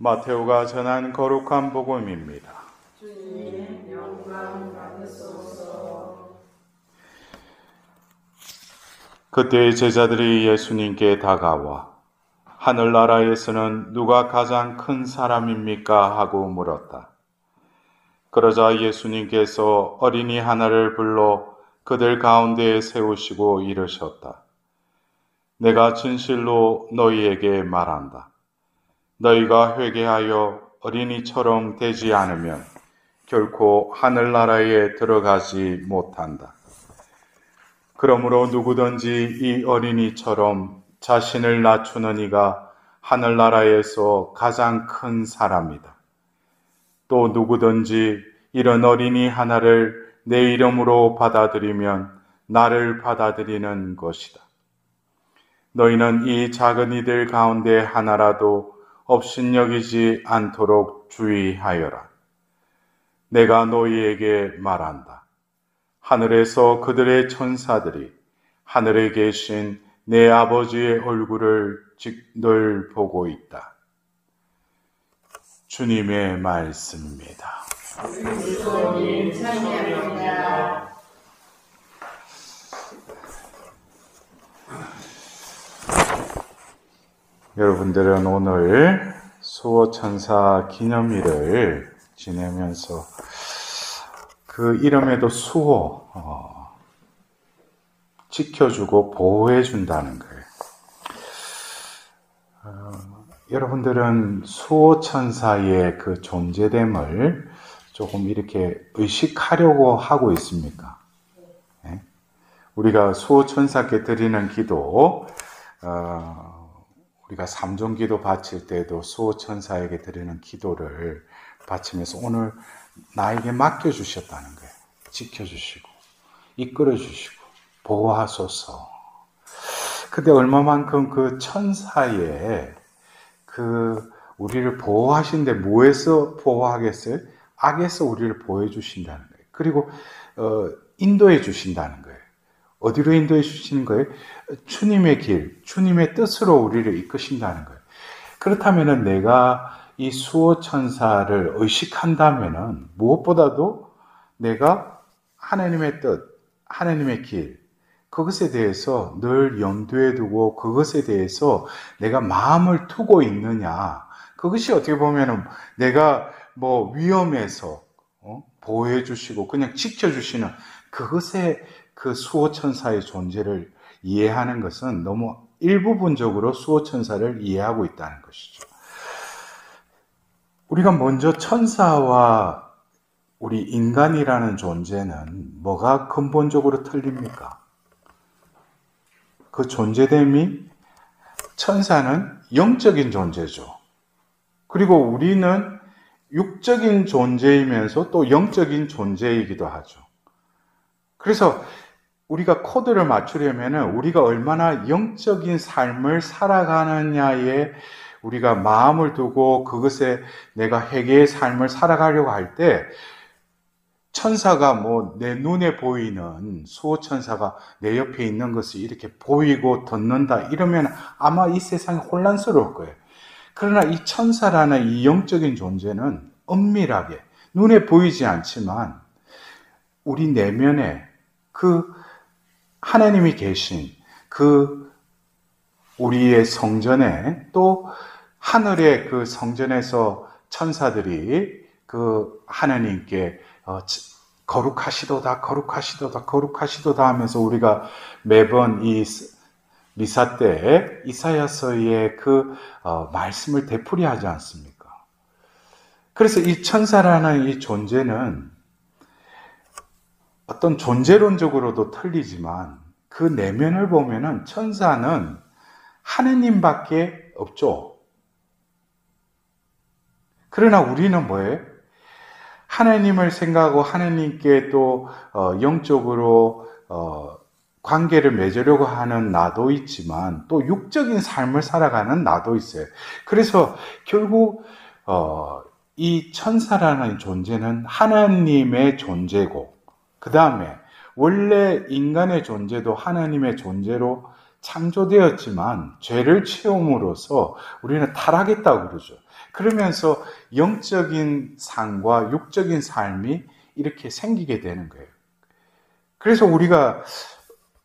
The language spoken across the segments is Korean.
마테오가 전한 거룩한 복음입니다. 주님 영광 받으소서. 그때 제자들이 예수님께 다가와 하늘나라에서는 누가 가장 큰 사람입니까? 하고 물었다. 그러자 예수님께서 어린이 하나를 불러 그들 가운데에 세우시고 이르셨다. 내가 진실로 너희에게 말한다. 너희가 회개하여 어린이처럼 되지 않으면 결코 하늘나라에 들어가지 못한다. 그러므로 누구든지 이 어린이처럼 자신을 낮추는 이가 하늘나라에서 가장 큰 사람이다. 또 누구든지 이런 어린이 하나를 내 이름으로 받아들이면 나를 받아들이는 것이다. 너희는 이 작은 이들 가운데 하나라도 업신여기지 않도록 주의하여라. 내가 너희에게 말한다. 하늘에서 그들의 천사들이 하늘에 계신 내 아버지의 얼굴을 늘 보고 있다. 주님의 말씀입니다. 그리스도님 찬양합니다. 여러분들은 오늘 수호천사 기념일을 지내면서 그 이름에도 수호, 지켜주고 보호해준다는 거예요. 여러분들은 수호천사의 그 존재됨을 조금 이렇게 의식하려고 하고 있습니까? 네? 우리가 수호천사께 드리는 기도, 우리가 삼종기도 바칠 때도 수호천사에게 드리는 기도를 바치면서 오늘 나에게 맡겨주셨다는 거예요. 지켜주시고 이끌어주시고 보호하소서. 근데 얼마만큼 그 천사의 그 우리를 보호하신데 뭐에서 보호하겠어요? 악에서 우리를 보호해 주신다는 거예요. 그리고 인도해 주신다는 거예요. 어디로 인도해 주시는 거예요? 주님의 길, 주님의 뜻으로 우리를 이끄신다는 거예요. 그렇다면 내가 이 수호천사를 의식한다면 무엇보다도 내가 하나님의 뜻, 하나님의 길, 그것에 대해서 늘 염두에 두고 그것에 대해서 내가 마음을 두고 있느냐. 그것이 어떻게 보면 내가 위험해서 보호해 주시고 그냥 지켜주시는 그것에 그 수호천사의 존재를 이해하는 것은 너무 일부분적으로 수호천사를 이해하고 있다는 것이죠. 우리가 먼저 천사와 우리 인간이라는 존재는 뭐가 근본적으로 틀립니까? 그 존재됨이 천사는 영적인 존재죠. 그리고 우리는 육적인 존재이면서 또 영적인 존재이기도 하죠. 그래서 우리가 코드를 맞추려면 우리가 얼마나 영적인 삶을 살아가느냐에 우리가 마음을 두고 그것에 내가 회개의 삶을 살아가려고 할 때 천사가 내 눈에 보이는 수호천사가 내 옆에 있는 것이 이렇게 보이고 듣는다 이러면 아마 이 세상이 혼란스러울 거예요. 그러나 이 천사라는 이 영적인 존재는 은밀하게 눈에 보이지 않지만 우리 내면에 그 하나님이 계신 그 우리의 성전에 또 하늘의 그 성전에서 천사들이 그 하나님께 거룩하시도다 거룩하시도다 거룩하시도다 하면서 우리가 매번 이 미사 때 이사야서의 그 말씀을 되풀이하지 않습니까? 그래서 이 천사라는 이 존재는 어떤 존재론적으로도 틀리지만 그 내면을 보면은 천사는 하느님밖에 없죠. 그러나 우리는 뭐예요? 하나님을 생각하고 하나님께 또 영적으로 관계를 맺으려고 하는 나도 있지만 또 육적인 삶을 살아가는 나도 있어요. 그래서 결국 이 천사라는 존재는 하나님의 존재고 그 다음에 원래 인간의 존재도 하나님의 존재로 창조되었지만 죄를 채움으로써 우리는 타락했다고 그러죠. 그러면서 영적인 삶과 육적인 삶이 이렇게 생기게 되는 거예요. 그래서 우리가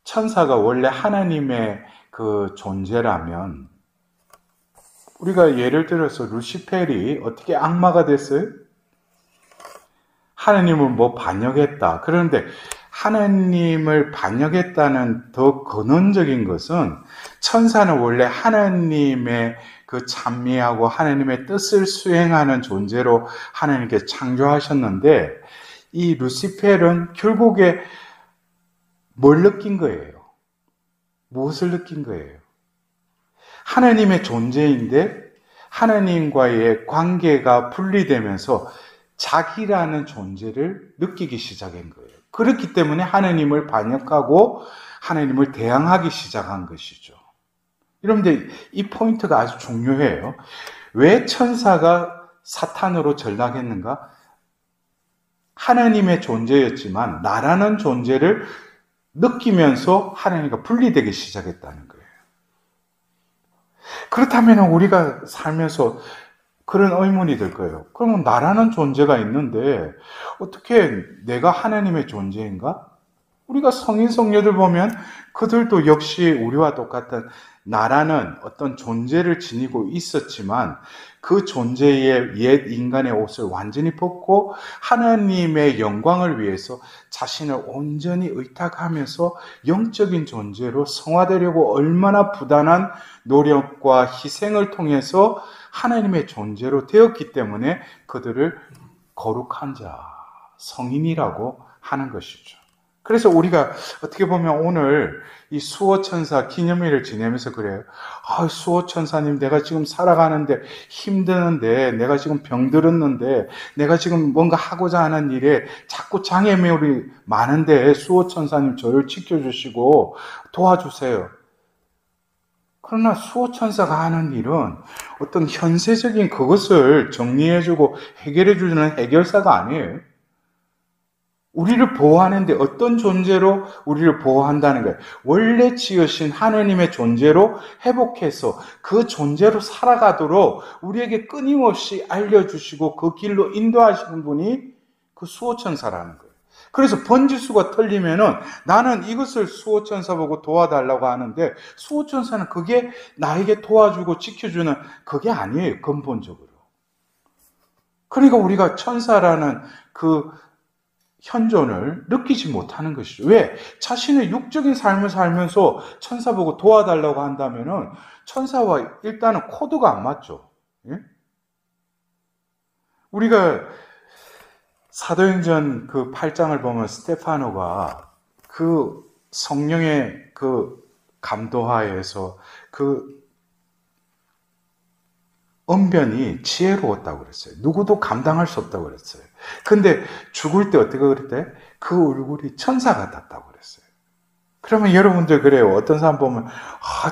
천사가 원래 하나님의 그 존재라면 우리가 예를 들어서 루시펠이 어떻게 악마가 됐어요? 하나님을 뭐 반역했다. 그런데 하나님을 반역했다는 더 근원적인 것은 천사는 원래 하나님의 그 찬미하고 하나님의 뜻을 수행하는 존재로 하나님께 창조하셨는데 이 루시펠은 결국에 뭘 느낀 거예요? 무엇을 느낀 거예요? 하나님의 존재인데 하나님과의 관계가 분리되면서 자기라는 존재를 느끼기 시작한 거예요. 그렇기 때문에 하나님을 반역하고 하나님을 대항하기 시작한 것이죠. 여러분들 이 포인트가 아주 중요해요. 왜 천사가 사탄으로 전락했는가? 하나님의 존재였지만 나라는 존재를 느끼면서 하나님과 분리되기 시작했다는 거예요. 그렇다면 우리가 살면서 그런 의문이 들 거예요. 그러면 나라는 존재가 있는데 어떻게 내가 하나님의 존재인가? 우리가 성인 성녀들 보면 그들도 역시 우리와 똑같은 나라는 어떤 존재를 지니고 있었지만 그 존재의 옛 인간의 옷을 완전히 벗고 하나님의 영광을 위해서 자신을 온전히 의탁하면서 영적인 존재로 성화되려고 얼마나 부단한 노력과 희생을 통해서 하나님의 존재로 되었기 때문에 그들을 거룩한 자, 성인이라고 하는 것이죠. 그래서 우리가 어떻게 보면 오늘 이 수호천사 기념일을 지내면서 그래요. 수호천사님, 내가 지금 살아가는데 힘드는데, 내가 지금 병들었는데, 내가 지금 뭔가 하고자 하는 일에 자꾸 장애물이 많은데, 수호천사님 저를 지켜주시고 도와주세요. 그러나 수호천사가 하는 일은 어떤 현세적인 그것을 정리해주고 해결해주는 해결사가 아니에요. 우리를 보호하는데 어떤 존재로 우리를 보호한다는 거예요. 원래 지으신 하나님의 존재로 회복해서 그 존재로 살아가도록 우리에게 끊임없이 알려주시고 그 길로 인도하시는 분이 그 수호천사라는 거예요. 그래서 번지수가 털리면은 나는 이것을 수호천사 보고 도와달라고 하는데 수호천사는 그게 나에게 도와주고 지켜주는 그게 아니에요, 근본적으로. 그러니까 우리가 천사라는 그 현존을 느끼지 못하는 것이죠. 왜? 자신의 육적인 삶을 살면서 천사 보고 도와달라고 한다면은 천사와 일단은 코드가 안 맞죠. 예? 우리가 사도행전 그 8장을 보면 스테파노가 그 성령의 그 감도하에서 그 언변이 지혜로웠다고 그랬어요. 누구도 감당할 수 없다고 그랬어요. 근데 죽을 때 어떻게 그랬대? 그 얼굴이 천사 같았다고 그랬어요. 그러면 여러분들 그래요. 어떤 사람 보면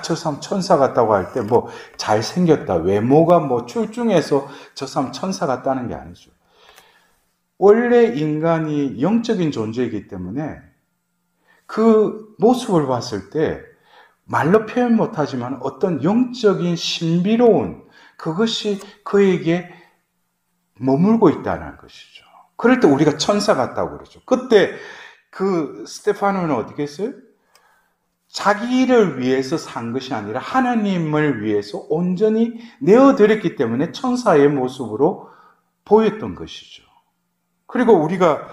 저 사람 천사 같다고 할 때 뭐 잘생겼다, 외모가 뭐 출중해서 저 사람 천사 같다는 게 아니죠. 원래 인간이 영적인 존재이기 때문에 그 모습을 봤을 때 말로 표현 못하지만 어떤 영적인 신비로운 그것이 그에게 머물고 있다는 것이죠. 그럴 때 우리가 천사 같다고 그러죠. 그때 그 스테파노는 어떻게 했어요? 자기를 위해서 산 것이 아니라 하나님을 위해서 온전히 내어드렸기 때문에 천사의 모습으로 보였던 것이죠. 그리고 우리가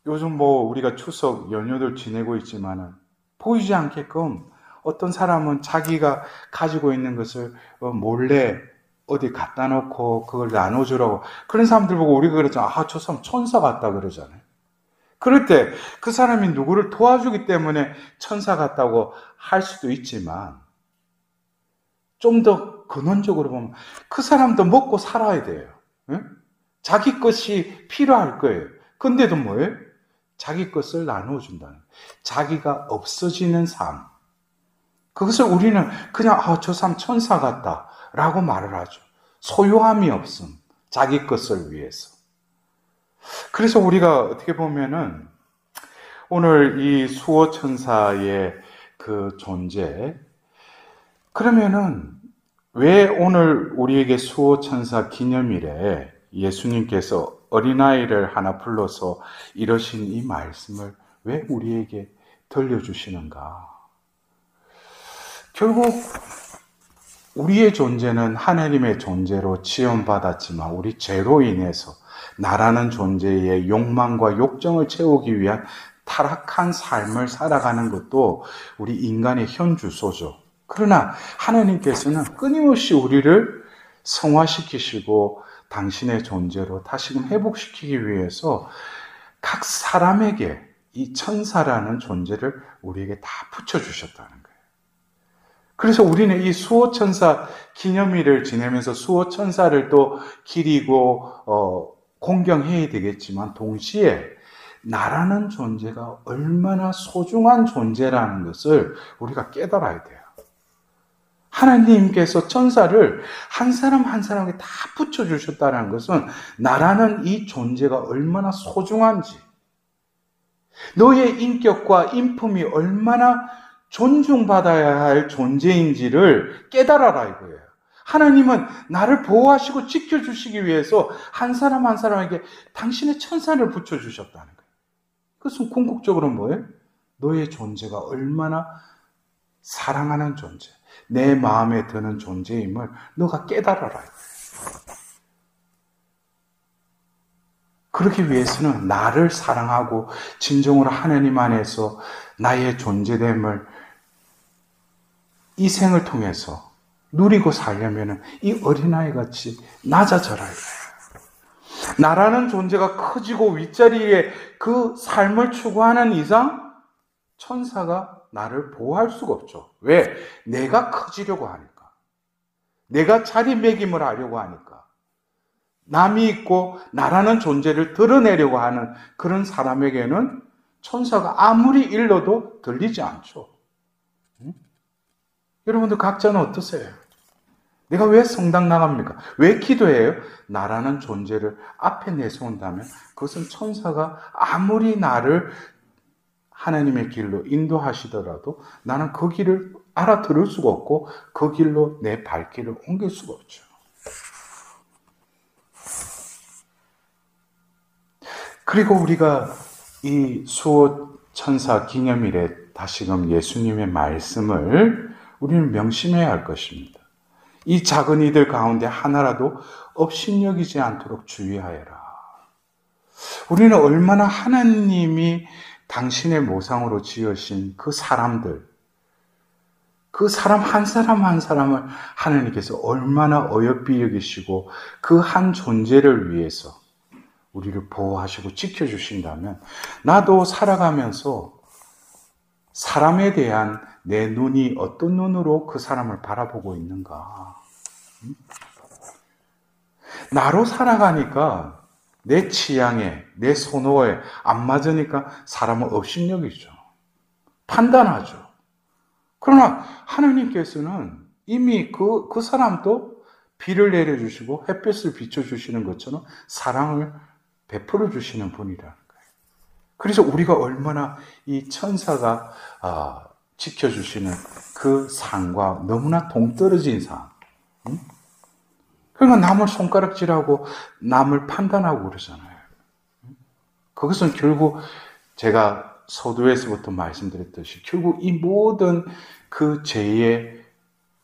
요즘 뭐 우리가 추석 연휴들 지내고 있지만은 보이지 않게끔 어떤 사람은 자기가 가지고 있는 것을 몰래 어디 갖다 놓고 그걸 나눠주라고 그런 사람들 보고 우리가 그랬잖아. 저 사람 천사 같다 그러잖아요. 그럴 때 그 사람이 누구를 도와주기 때문에 천사 같다고 할 수도 있지만 좀 더 근원적으로 보면 그 사람도 먹고 살아야 돼요. 응? 자기 것이 필요할 거예요. 근데도 뭐예요? 자기 것을 나누어준다는 거예요. 자기가 없어지는 삶. 그것을 우리는 그냥 저 사람 천사 같다 라고 말을 하죠. 소유함이 없음. 자기 것을 위해서. 그래서 우리가 어떻게 보면은 오늘 이 수호천사의 그 존재. 그러면은 왜 오늘 우리에게 수호천사 기념일에 예수님께서 어린아이를 하나 불러서 이러신 이 말씀을 왜 우리에게 들려주시는가? 결국 우리의 존재는 하나님의 존재로 지원받았지만 우리 죄로 인해서 나라는 존재의 욕망과 욕정을 채우기 위한 타락한 삶을 살아가는 것도 우리 인간의 현주소죠. 그러나 하나님께서는 끊임없이 우리를 성화시키시고 당신의 존재로 다시금 회복시키기 위해서 각 사람에게 이 천사라는 존재를 우리에게 다 붙여주셨다는 거예요. 그래서 우리는 이 수호천사 기념일을 지내면서 수호천사를 또 기리고 공경해야 되겠지만 동시에 나라는 존재가 얼마나 소중한 존재라는 것을 우리가 깨달아야 돼요. 하나님께서 천사를 한 사람 한 사람에게 다 붙여주셨다는 것은 나라는 이 존재가 얼마나 소중한지, 너의 인격과 인품이 얼마나 존중받아야 할 존재인지를 깨달아라 이거예요. 하나님은 나를 보호하시고 지켜주시기 위해서 한 사람 한 사람에게 당신의 천사를 붙여주셨다는 거예요. 그것은 궁극적으로 뭐예요? 너의 존재가 얼마나 사랑하는 존재, 내 마음에 드는 존재임을 너가 깨달아라. 그러기 위해서는 나를 사랑하고 진정으로 하나님 안에서 나의 존재됨을 이 생을 통해서 누리고 살려면 이 어린아이 같이 낮아져라. 나라는 존재가 커지고 윗자리에 그 삶을 추구하는 이상 천사가 나를 보호할 수가 없죠. 왜? 내가 커지려고 하니까. 내가 자리매김을 하려고 하니까. 남이 있고 나라는 존재를 드러내려고 하는 그런 사람에게는 천사가 아무리 일러도 들리지 않죠. 응? 여러분들 각자는 어떠세요? 내가 왜 성당 나갑니까? 왜 기도해요? 나라는 존재를 앞에 내세운다면 그것은 천사가 아무리 나를 하나님의 길로 인도하시더라도 나는 그 길을 알아들을 수가 없고 그 길로 내 발길을 옮길 수가 없죠. 그리고 우리가 이 수호천사 기념일에 다시금 예수님의 말씀을 우리는 명심해야 할 것입니다. 이 작은 이들 가운데 하나라도 업신여기지 않도록 주의하여라. 우리는 얼마나 하나님이 당신의 모상으로 지으신 그 사람들, 그 사람 한 사람 한 사람을 하나님께서 얼마나 어여삐 여기시고 그 한 존재를 위해서 우리를 보호하시고 지켜주신다면 나도 살아가면서 사람에 대한 내 눈이 어떤 눈으로 그 사람을 바라보고 있는가. 나로 살아가니까 내 취향에, 내 선호에 안 맞으니까 사람은 업신여기죠. 판단하죠. 그러나 하나님께서는 이미 그 사람도 비를 내려주시고 햇볕을 비춰주시는 것처럼 사랑을 베풀어 주시는 분이라는 거예요. 그래서 우리가 얼마나 이 천사가 지켜주시는 그 상과 너무나 동떨어진 상. 그러니까 남을 손가락질하고 남을 판단하고 그러잖아요. 그것은 결국 제가 서두에서부터 말씀드렸듯이 결국 이 모든 그 죄의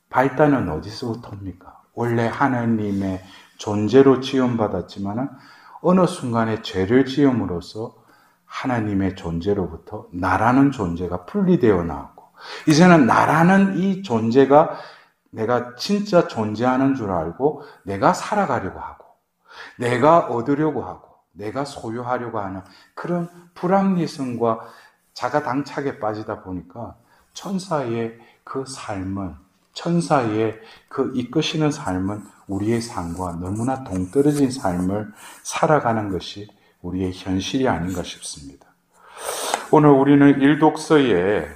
발단은 어디서부터입니까? 원래 하나님의 존재로 지음받았지만 어느 순간에 죄를 지음으로써 하나님의 존재로부터 나라는 존재가 분리되어 나왔고 이제는 나라는 이 존재가 내가 진짜 존재하는 줄 알고 내가 살아가려고 하고 내가 얻으려고 하고 내가 소유하려고 하는 그런 불합리성과 자가당착에 빠지다 보니까 천사의 그 삶은 천사의 그 이끄시는 삶은 우리의 삶과 너무나 동떨어진 삶을 살아가는 것이 우리의 현실이 아닌가 싶습니다. 오늘 우리는 일독서에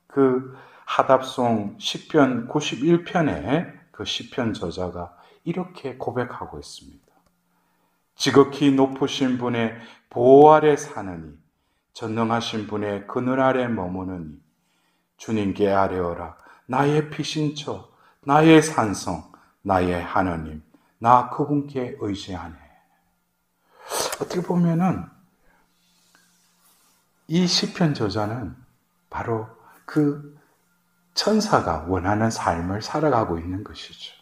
그 하답송 시편 91편의 그 시편 저자가 이렇게 고백하고 있습니다. 지극히 높으신 분의 보호 아래 사느니 전능하신 분의 그늘 아래 머무느니 주님께 아뢰어라. 나의 피신처, 나의 산성, 나의 하나님, 나 그분께 의지하네. 어떻게 보면은 이 시편 저자는 바로 그 천사가 원하는 삶을 살아가고 있는 것이죠.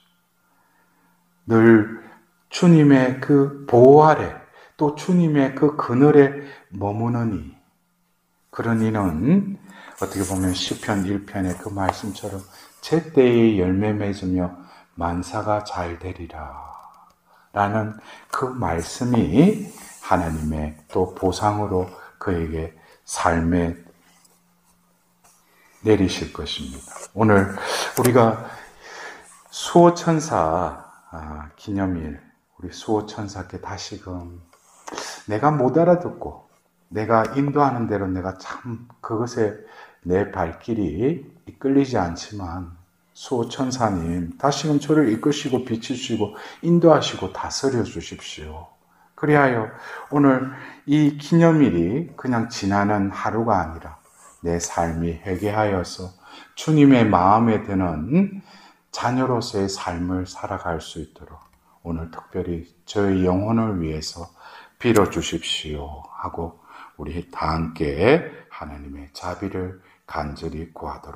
늘 주님의 그 보호 아래 또 주님의 그 그늘에 머무느니, 그런 이는 어떻게 보면 시편 1편의 그 말씀처럼 제때에 열매 맺으며 만사가 잘 되리라 라는 그 말씀이 하나님의 또 보상으로 그에게 삶에 내리실 것입니다. 오늘 우리가 수호천사 기념일, 우리 수호천사께 다시금 내가 못 알아듣고 내가 인도하는 대로 내가 참 그것에 내 발길이 이끌리지 않지만 수호천사님 다시금 저를 이끄시고 비추시고 인도하시고 다스려 주십시오. 그리하여 오늘 이 기념일이 그냥 지나는 하루가 아니라 내 삶이 회개하여서 주님의 마음에 드는 자녀로서의 삶을 살아갈 수 있도록 오늘 특별히 저의 영혼을 위해서 빌어주십시오 하고 우리 다 함께 하나님의 자비를 간절히 구하도록